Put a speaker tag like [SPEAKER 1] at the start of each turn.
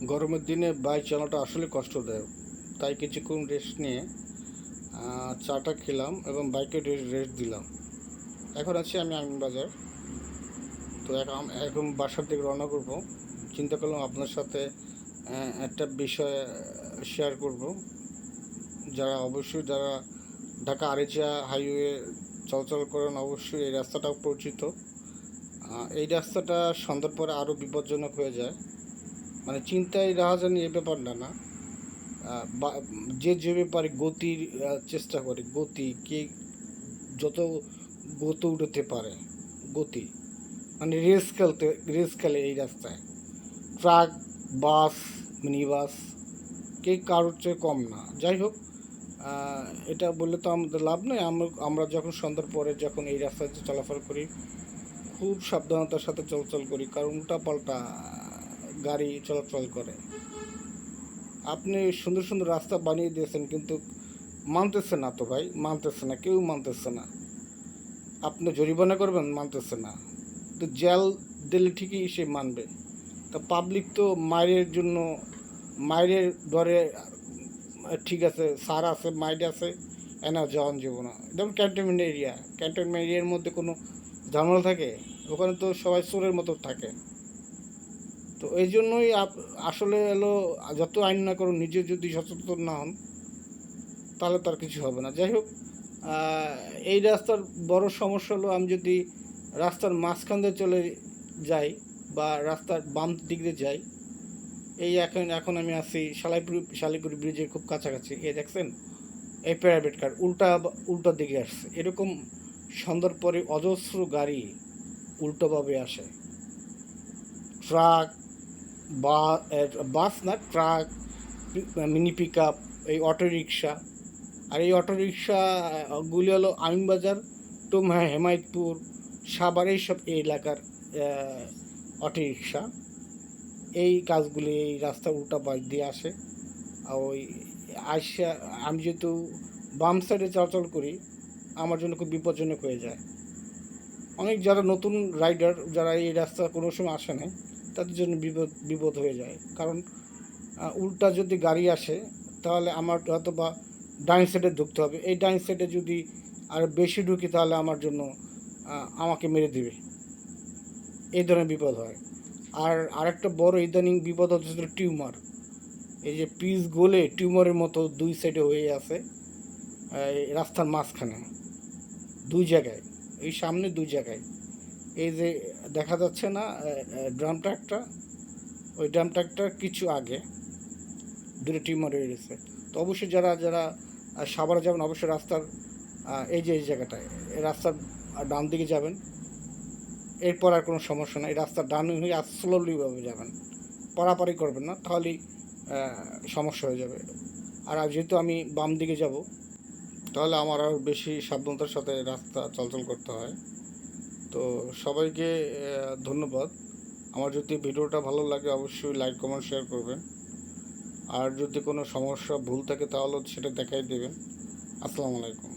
[SPEAKER 1] গরমের দিনে বাইক চালানোটা আসলে কষ্টদায়ক, তাই কিছুক্ষণ রেস্ট নিয়ে চাটা খেলাম এবং বাইকে রেস্ট দিলাম। এখন আছি আমি আমিনবাজার। তো এখন বাসার দিকে রওনা করব। চিন্তা করলাম আপনার সাথে একটা বিষয় শেয়ার করব। যারা ঢাকা আরিচা হাইওয়ে চলাচল করেন, অবশ্যই এই রাস্তাটাও পরিচিত। এই রাস্তাটা সন্ধ্যার পরে আরও বিপজ্জনক হয়ে যায়। মানে চিন্তায় রাহাজানি এ ব্যাপারটা না, বা যে ব্যাপারে গতির চেষ্টা করে, গতি কে যত গতি উঠতে পারে, গতি মানে রেস খেলে এই রাস্তায়। ট্রাক, বাস, মিনি বাস কে কারোর চেয়ে কম না। যাই হোক, এটা বললে তো আমাদের লাভ নেই। আমরা যখন সন্ধ্যার পরে যখন এই রাস্তায় চলাফেরা করি, খুব সাবধানতার সাথে চলাচল করি, কারণ উল্টাপাল্টা গাড়ি চলাচল করে। আপনি সুন্দর সুন্দর রাস্তা বানিয়ে দিয়েছেন, কিন্তু মানতেছে না তো ভাই, মানতেছে না, কেউ মানতেছে না। আপনি জরিমানা করবেন, মানতেছে না। তো জেল দিলে ঠিকই সে মানবে। তা পাবলিক তো মায়ের ডরে, ঠিক আছে সার আছে, মাইড আছে, এনা যাওয়ান যাব না। যেমন ক্যান্টনমেন্ট এরিয়ার মধ্যে কোনো ঝামেলা থাকে? ওখানে তো সবাই চোরের মতো থাকে। তো এই জন্যই আসলে এলো, যত আইন না করুন, নিজে যদি সচেতন না হন তাহলে তার কিছু হবে না। যাই হোক, এই রাস্তার বড় সমস্যা হলো, আমি যদি রাস্তার মাঝখান দিয়ে চলে যাই বা রাস্তার বাম দিক দিয়ে যাই, এই এখন আমি আছি শালিপুর ব্রিজের খুব কাছাকাছি। দেখছেন, এই প্রাইভেট কার উল্টা দিকে আসছে। এরকম সন্ধ্যার পরে অজস্র গাড়ি উল্টোভাবে আসে। ট্রাক, বাস না, ট্রাক, মিনি পিক আপ, এই অটোরিকশা। আর এই অটোরিকশাগুলি হলো আমিনবাজার টু হেমায়তপুর, সাভার, এইসব এই এলাকার অটোরিকশা। এই কাজগুলি এই রাস্তার উল্টা পাশ দিয়ে আসে। আর ওই আমি যেহেতু বাম সাইডে চলাচল করি, আমার জন্য খুব বিপজ্জনক হয়ে যায়। অনেক যারা নতুন রাইডার, যারা এই রাস্তা কোনো সময় আসে না, তাদের জন্য বিপদ হয়ে যায়। কারণ উল্টা যদি গাড়ি আসে, তাহলে আমার হয়তো বা ডাইন সাইডে ঢুকতে হবে। এই ডাইন সাইডে যদি আর বেশি ঢুকি, তাহলে আমাকে মেরে দিবে। এই ধরনের বিপদ হয়। আর আরেকটা বড় ইদানিং বিপদ হচ্ছে টিউমার। এই যে পিচ গোলে টিউমারের মতো দুই সাইডে হয়ে আছে, রাস্তার মাঝখানে দুই জায়গায়, এই সামনে দুই জায়গায়। এই যে দেখা যাচ্ছে না ড্রাম ট্রাকটা, ওই ড্রাম ট্রাকটার কিছু আগে দুটো টিউমার হয়ে গেছে। তো অবশ্যই যারা যারা সাভারে যাবেন, অবশ্যই রাস্তার এই জায়গাটায়, এই রাস্তার ডান দিকে যাবেন। এরপর আর কোনো সমস্যা নেই, রাস্তার ডান হয়ে স্লোলিভাবে যাবেন, পারাপারি করবেন না, তাহলেই সমস্যা হয়ে যাবে। আর যেহেতু আমি বাম দিকে যাব, তাহলে আমার আরও বেশি সাবধানতার সাথে রাস্তা চলাচল করতে হয়। তো সবাইকে ধন্যবাদ। আমার যদি ভিডিওটা ভালো লাগে, অবশ্যই লাইক, কমেন্ট, শেয়ার করবেন। আর যদি কোনো সমস্যা ভুল থাকে, তাহলে সেটা দেখাই দেবেন। আসসালামু আলাইকুম।